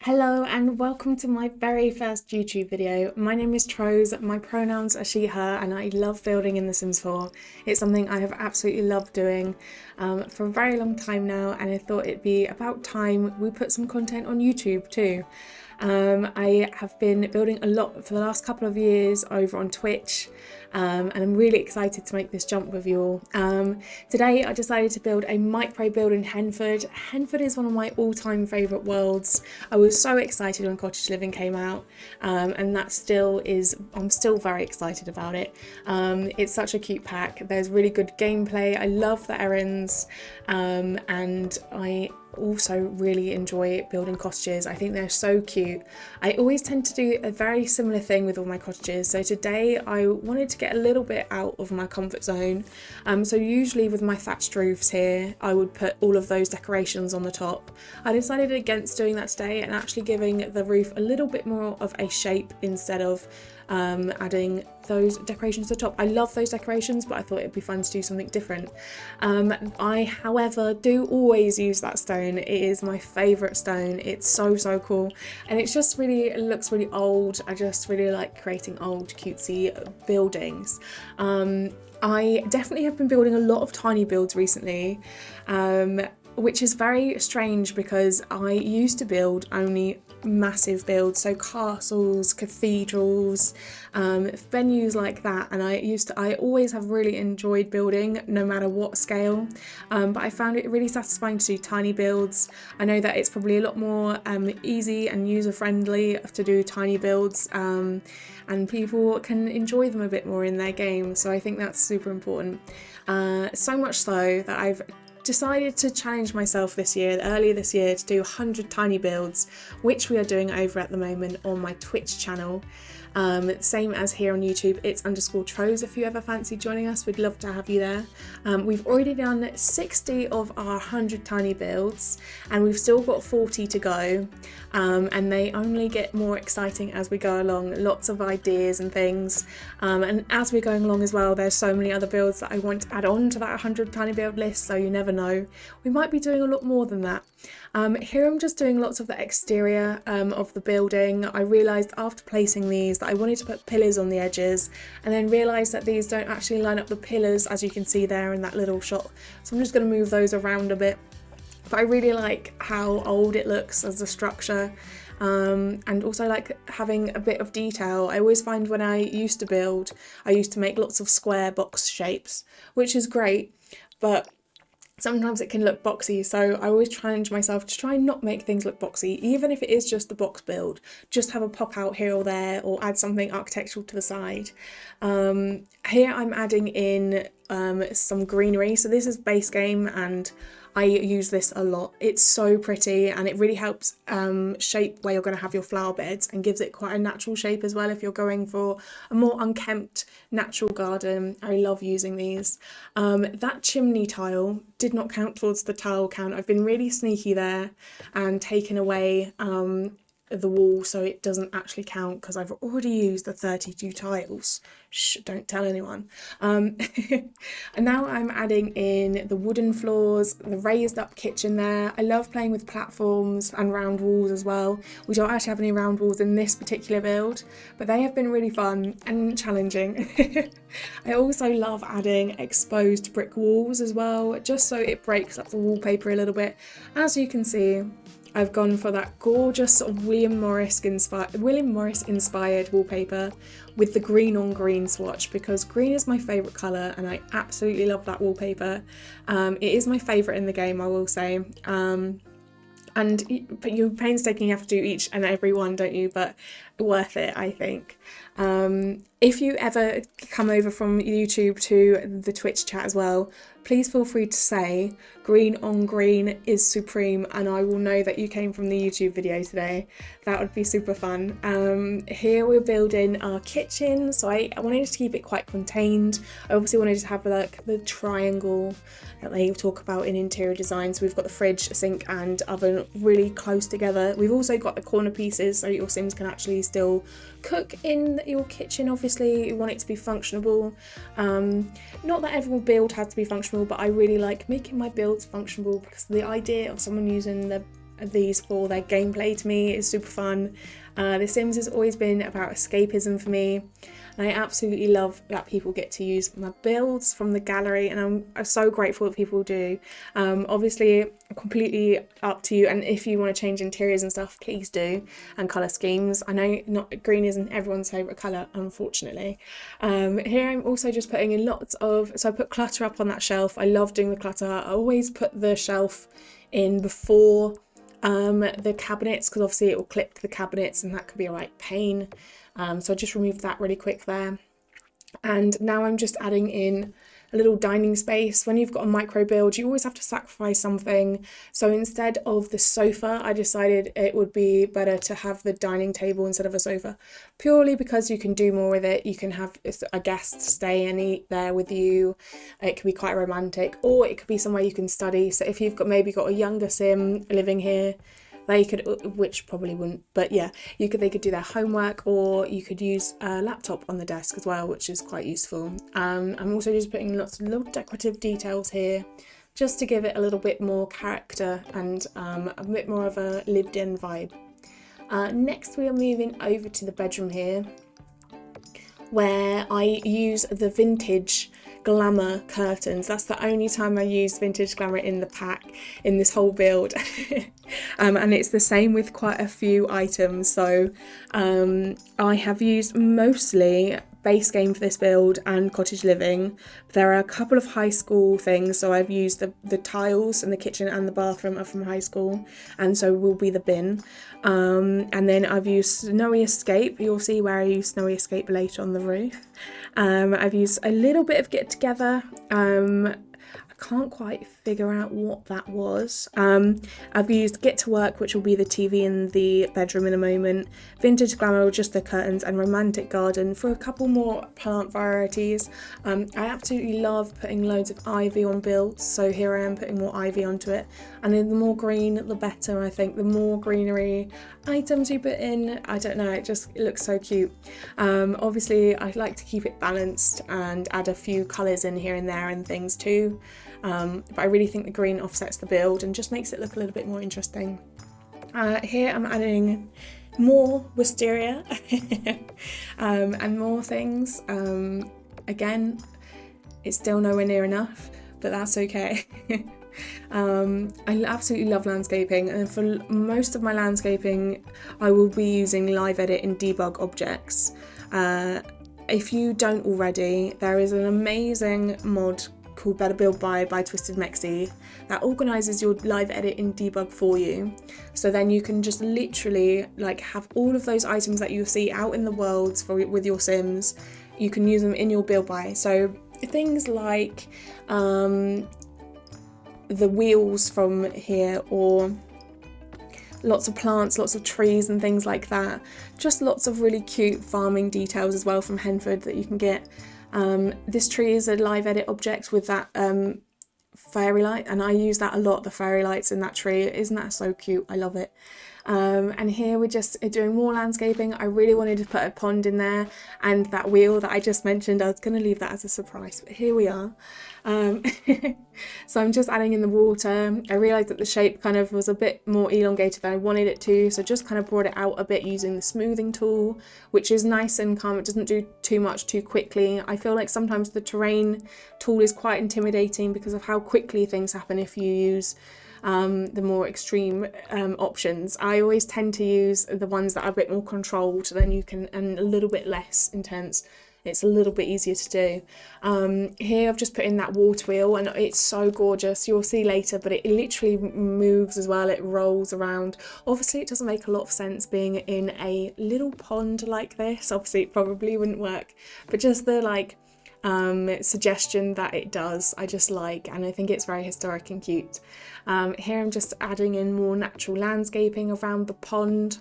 Hello and welcome to my very first YouTube video. My name is Trose, my pronouns are she, her, and I love building in The Sims 4. It's something I have absolutely loved doing for a very long time now, and I thought it'd be about time we put some content on YouTube too. I have been building a lot for the last couple of years over on Twitch, and I'm really excited to make this jump with you all. Today I decided to build a micro build in Henford. Henford is one of my all-time favourite worlds. I was so excited when Cottage Living came out, and that still is, I'm still very excited about it. It's such a cute pack. There's really good gameplay. I love the errands, and I also really enjoy building cottages. I think they're so cute. I always tend to do a very similar thing with all my cottages, so today I wanted to get a little bit out of my comfort zone. So usually with my thatched roofs here I would put all of those decorations on the top. I decided against doing that today and actually giving the roof a little bit more of a shape instead of adding those decorations to the top. I love those decorations, but I thought it'd be fun to do something different. I, however, do always use that stone. It is my favourite stone. It's so cool, and it's just really, it looks really old. I just really like creating old cutesy buildings. I definitely have been building a lot of tiny builds recently, which is very strange because I used to build only massive builds, so castles, cathedrals, venues like that, and I always have really enjoyed building no matter what scale, but I found it really satisfying to do tiny builds. I know that it's probably a lot more easy and user friendly to do tiny builds, and people can enjoy them a bit more in their game, so I think that's super important. So much so that I've decided to challenge myself earlier this year to do 100 tiny builds, which we are doing over at the moment on my Twitch channel. Same as here on YouTube, it's _Trose. If you ever fancy joining us, we'd love to have you there. We've already done 60 of our 100 tiny builds, and we've still got 40 to go, and they only get more exciting as we go along. Lots of ideas and things, and as we're going along as well, there's so many other builds that I want to add on to that 100 tiny build list, so you never know. We might be doing a lot more than that. Here I'm just doing lots of the exterior of the building. I realised after placing these that I wanted to put pillars on the edges, and then realised that these don't actually line up the pillars as you can see there in that little shot. So I'm just going to move those around a bit. But I really like how old it looks as a structure, and also like having a bit of detail. I always find when I used to build, I used to make lots of square box shapes, which is great, but sometimes it can look boxy, so I always challenge myself to try and not make things look boxy, even if it is just the box build. Just have a pop out here or there, or add something architectural to the side. Here I'm adding in some greenery, so this is base game and I use this a lot. It's so pretty, and it really helps shape where you're going to have your flower beds, and gives it quite a natural shape as well if you're going for a more unkempt natural garden. I love using these. That chimney tile did not count towards the tile count. I've been really sneaky there and taken away the wall so it doesn't actually count, because I've already used the 32 tiles. Shh, don't tell anyone. And now I'm adding in the wooden floors, the raised up kitchen there. I love playing with platforms and round walls as well. We don't actually have any round walls in this particular build, but they have been really fun and challenging. I also love adding exposed brick walls as well, just so it breaks up the wallpaper a little bit. As you can see, I've gone for that gorgeous sort of William Morris inspired wallpaper with the green on green swatch, because green is my favourite colour and I absolutely love that wallpaper. It is my favourite in the game, I will say. But you're painstaking, you have to do each and every one, don't you? But worth it, I think. If you ever come over from YouTube to the Twitch chat as well, please feel free to say green on green is supreme, and I will know that you came from the YouTube video today. That would be super fun. Here we're building our kitchen, so I wanted to keep it quite contained. I obviously wanted to have like the triangle that they talk about in interior design. So we've got the fridge, sink and oven really close together. We've also got the corner pieces so your Sims can actually still cook in your kitchen. Obviously you want it to be functional. Not that every build has to be functional, but I really like making my builds functional, because the idea of someone using the these for their gameplay. To me, it's super fun. The Sims has always been about escapism for me, and I absolutely love that people get to use my builds from the gallery, and I'm so grateful that people do. Obviously, completely up to you, and if you want to change interiors and stuff, please do, and colour schemes. I know not green isn't everyone's favourite colour, unfortunately. Here I'm also just putting in lots of, so I put clutter up on that shelf. I love doing the clutter. I always put the shelf in before the cabinets, because obviously it will clip to the cabinets and that could be a right pain. So I just removed that really quick there. And now I'm just adding in a little dining space. When you've got a micro build, you always have to sacrifice something. So instead of the sofa, I decided it would be better to have the dining table instead of a sofa, purely because you can do more with it. You can have a guest stay and eat there with you. It could be quite romantic, or it could be somewhere you can study. So if you've got maybe got a younger sim living here, they could, which probably wouldn't, but yeah, they could do their homework, or you could use a laptop on the desk as well, which is quite useful. I'm also just putting lots of little decorative details here, just to give it a little bit more character and a bit more of a lived-in vibe. Next, we are moving over to the bedroom here, where I use the vintage Glamour curtains. That's the only time I use vintage Glamour in the pack in this whole build. And it's the same with quite a few items. So I have used mostly base game for this build and cottage living. There are a couple of high school things, so I've used the tiles in the kitchen and the bathroom are from high school, and so will be the bin. And then I've used Snowy Escape. You'll see where I use Snowy Escape later on the roof. I've used a little bit of Get Together. I can't quite figure out what that was. I've used Get to Work, which will be the TV in the bedroom in a moment, Vintage Glamour, just the curtains, and Romantic Garden for a couple more plant varieties. I absolutely love putting loads of ivy on builds, so here I am putting more ivy onto it, and then the more green the better. I think the more greenery items you put in, I don't know, it looks so cute. Obviously I like to keep it balanced and add a few colours in here and there and things too. But I really think the green offsets the build and just makes it look a little bit more interesting. Here I'm adding more wisteria and more things. Again, it's still nowhere near enough, but that's okay. I absolutely love landscaping, and for most of my landscaping I will be using live edit and debug objects. If you don't already, there is an amazing mod called Better Build by Twisted Mexi that organises your live edit and debug for you, so then you can just literally like have all of those items that you see out in the world with your Sims. You can use them in your build by, so things like the wheels from here, or lots of plants, lots of trees and things like that. Just lots of really cute farming details as well from Henford that you can get. This tree is a live edit object with that fairy light, and I use that a lot, the fairy lights in that tree. Isn't that so cute? I love it. And here we're just doing more landscaping. I really wanted to put a pond in there, and that wheel that I just mentioned, I was going to leave that as a surprise, but here we are. So I'm just adding in the water. I realised that the shape kind of was a bit more elongated than I wanted it to, so just kind of brought it out a bit using the smoothing tool, which is nice and calm. It doesn't do too much too quickly. I feel like sometimes the terrain tool is quite intimidating because of how quickly things happen if you use the more extreme options. I always tend to use the ones that are a bit more controlled, then you can, and a little bit less intense. It's a little bit easier to do. Here I've just put in that water wheel, and it's so gorgeous. You'll see later, but it literally moves as well. It rolls around. Obviously it doesn't make a lot of sense being in a little pond like this. Obviously it probably wouldn't work, but just the suggestion that it does, I just like, and I think it's very historic and cute. Here I'm just adding in more natural landscaping around the pond.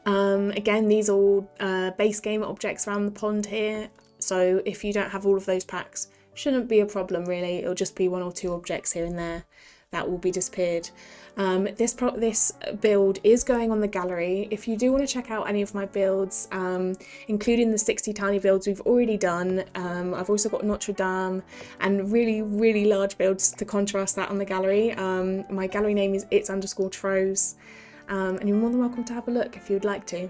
Again, these are all base game objects around the pond here, so if you don't have all of those packs, shouldn't be a problem really. It'll just be one or two objects here and there that will be disappeared. This build is going on the gallery. If you do want to check out any of my builds, including the 60 tiny builds we've already done, I've also got Notre Dame and really large builds to contrast that on the gallery. My gallery name is its_Tros, and you're more than welcome to have a look if you'd like to.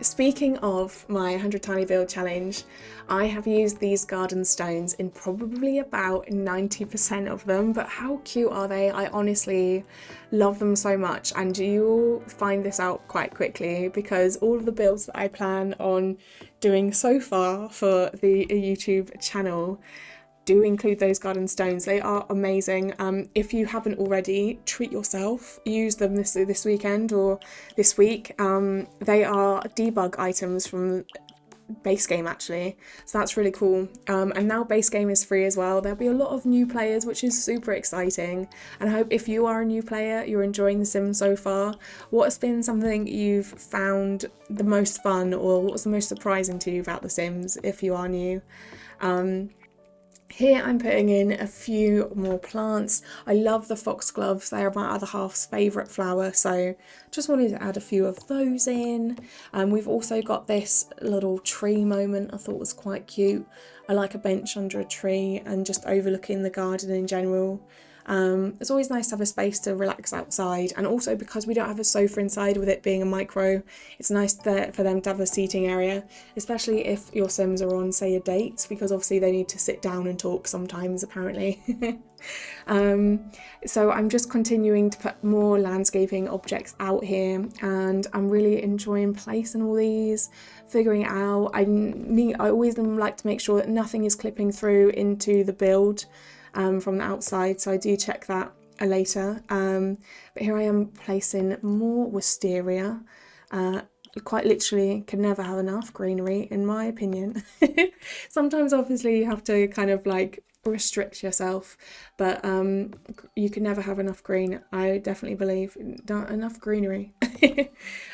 Speaking of my 100 tiny build challenge, I have used these garden stones in probably about 90% of them, but how cute are they? I honestly love them so much, and you'll find this out quite quickly because all of the builds that I plan on doing so far for the YouTube channel do include those garden stones. They are amazing. If you haven't already, treat yourself. Use them this weekend or this week. They are debug items from base game actually, so that's really cool. And now base game is free as well. There'll be a lot of new players, which is super exciting, and I hope if you are a new player you're enjoying The Sims so far. What has been something you've found the most fun, or what's the most surprising to you about The Sims if you are new? Here I'm putting in a few more plants. I love the foxgloves, they are my other half's favourite flower, so just wanted to add a few of those in. We've also got this little tree moment I thought was quite cute. I like a bench under a tree and just overlooking the garden in general. It's always nice to have a space to relax outside, and also because we don't have a sofa inside with it being a micro, it's nice for them to have a seating area, especially if your Sims are on, say, a date, because obviously they need to sit down and talk sometimes apparently. So I'm just continuing to put more landscaping objects out here, and I'm really enjoying placing all these, figuring it out. I always like to make sure that nothing is clipping through into the build from the outside, so I do check that later. But here I am placing more wisteria. Quite literally can never have enough greenery in my opinion. Sometimes obviously you have to kind of like restrict yourself, but you can never have enough green. I definitely believe not enough greenery. Here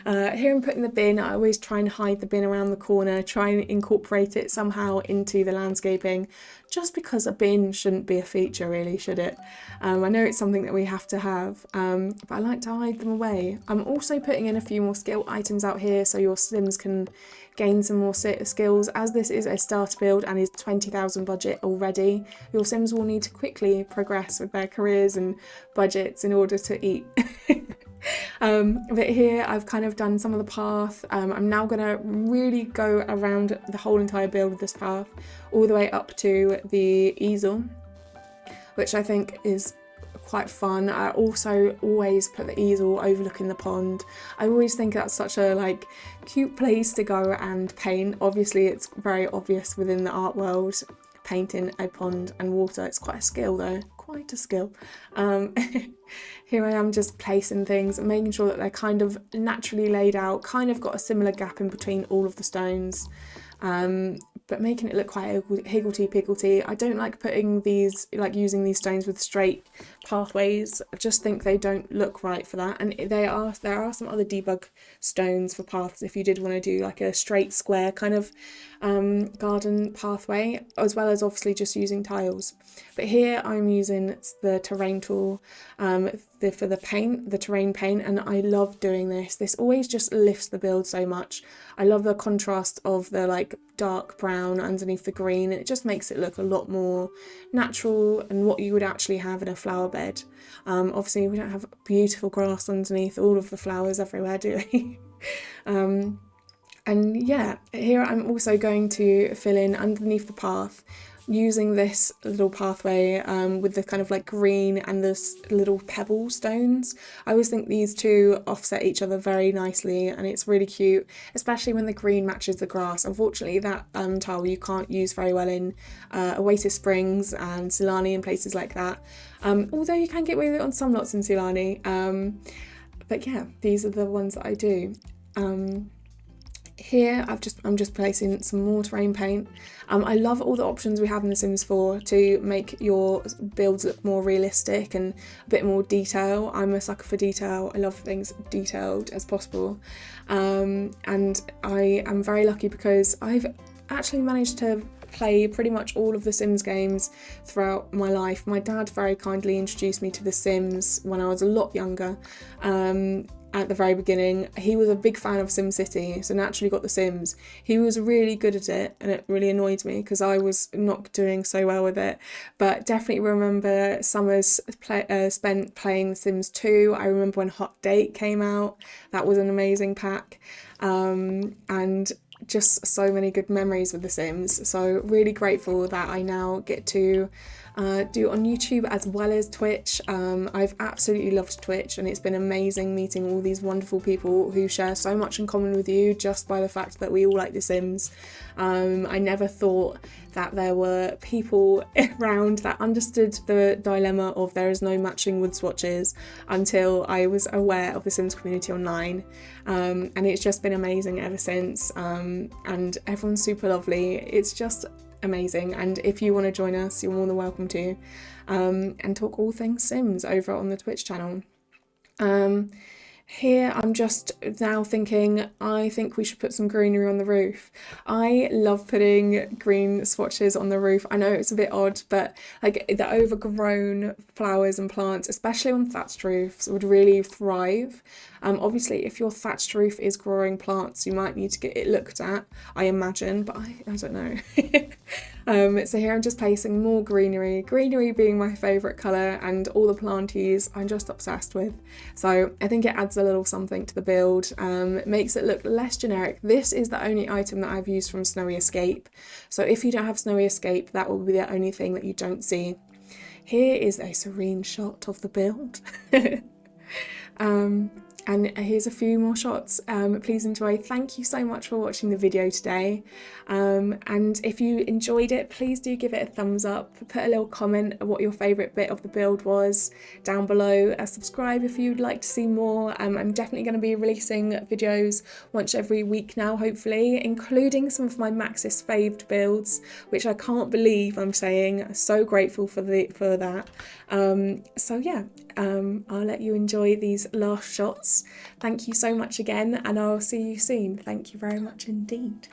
I'm putting the bin. I always try and hide the bin around the corner, try and incorporate it somehow into the landscaping, just because a bin shouldn't be a feature really, should it? I know it's something that we have to have, but I like to hide them away. I'm also putting in a few more skill items out here so your Sims can gain some more skills. As this is a starter build and is 20,000 budget already, your Sims will need to quickly progress with their careers and budgets in order to eat. But here I've kind of done some of the path. I'm now going to really go around the whole entire build of this path all the way up to the easel, which I think is quite fun. I also always put the easel overlooking the pond. I always think that's such a like cute place to go and paint. Obviously it's very obvious within the art world, painting a pond and water. It's quite a skill though, quite a skill. Here I am just placing things and making sure that they're kind of naturally laid out, kind of got a similar gap in between all of the stones. But making it look quite higgledy-piggledy. I don't like putting these, like using these stones with straight pathways. I just think they don't look right for that. And there are some other debug stones for paths if you did want to do like a straight square kind of garden pathway, as well as obviously just using tiles. But here I'm using the terrain tool for the terrain paint, and I love doing this. This always just lifts the build so much. I love the contrast of the like dark brown underneath the green. It just makes it look a lot more natural and what you would actually have in a flower bed. Obviously we don't have beautiful grass underneath all of the flowers everywhere, do we? And yeah, here I'm also going to fill in underneath the path using this little pathway with the kind of like green and the little pebble stones. I always think these two offset each other very nicely, and it's really cute, especially when the green matches the grass. Unfortunately that tile you can't use very well in Oasis Springs and Silani and places like that, although you can get away with it on some lots in Silani. But yeah, these are the ones that I do. Here I'm just placing some more terrain paint. I love all the options we have in The Sims 4 to make your builds look more realistic and a bit more detail. I'm a sucker for detail. I love things detailed as possible. And I am very lucky because I've actually managed to play pretty much all of the Sims games throughout my life. My dad very kindly introduced me to The Sims when I was a lot younger. At the very beginning, he was a big fan of SimCity, so naturally got The Sims. He was really good at it, and it really annoyed me because I was not doing so well with it. But definitely remember summers spent playing The Sims 2. I remember when Hot Date came out. That was an amazing pack. And just so many good memories with The Sims. So really grateful that I now get to do on YouTube as well as Twitch. I've absolutely loved Twitch, and it's been amazing meeting all these wonderful people who share so much in common with you just by the fact that we all like The Sims. I never thought that there were people around that understood the dilemma of there is no matching wood swatches until I was aware of the Sims community online, and it's just been amazing ever since, and everyone's super lovely. It's just amazing, and if you want to join us, you're more than welcome to, and talk all things Sims over on the Twitch channel. Here I'm just now thinking, I think we should put some greenery on the roof. I love putting green swatches on the roof. I know it's a bit odd, but like the overgrown flowers and plants, especially on thatched roofs, would really thrive. Obviously, if your thatched roof is growing plants, you might need to get it looked at, I imagine, but I don't know. So here I'm just placing more greenery being my favourite colour, and all the planties I'm just obsessed with. So I think it adds a little something to the build, makes it look less generic. This is the only item that I've used from Snowy Escape, so if you don't have Snowy Escape, that will be the only thing that you don't see. Here is a serene shot of the build. And here's a few more shots. Please enjoy. Thank you so much for watching the video today. And if you enjoyed it, please do give it a thumbs up. Put a little comment of what your favourite bit of the build was down below. Subscribe if you'd like to see more. I'm definitely going to be releasing videos once every week now, hopefully, including some of my Maxis faved builds, which I can't believe I'm saying. So grateful for that. So yeah, I'll let you enjoy these last shots. Thank you so much again, and I'll see you soon. Thank you very much indeed.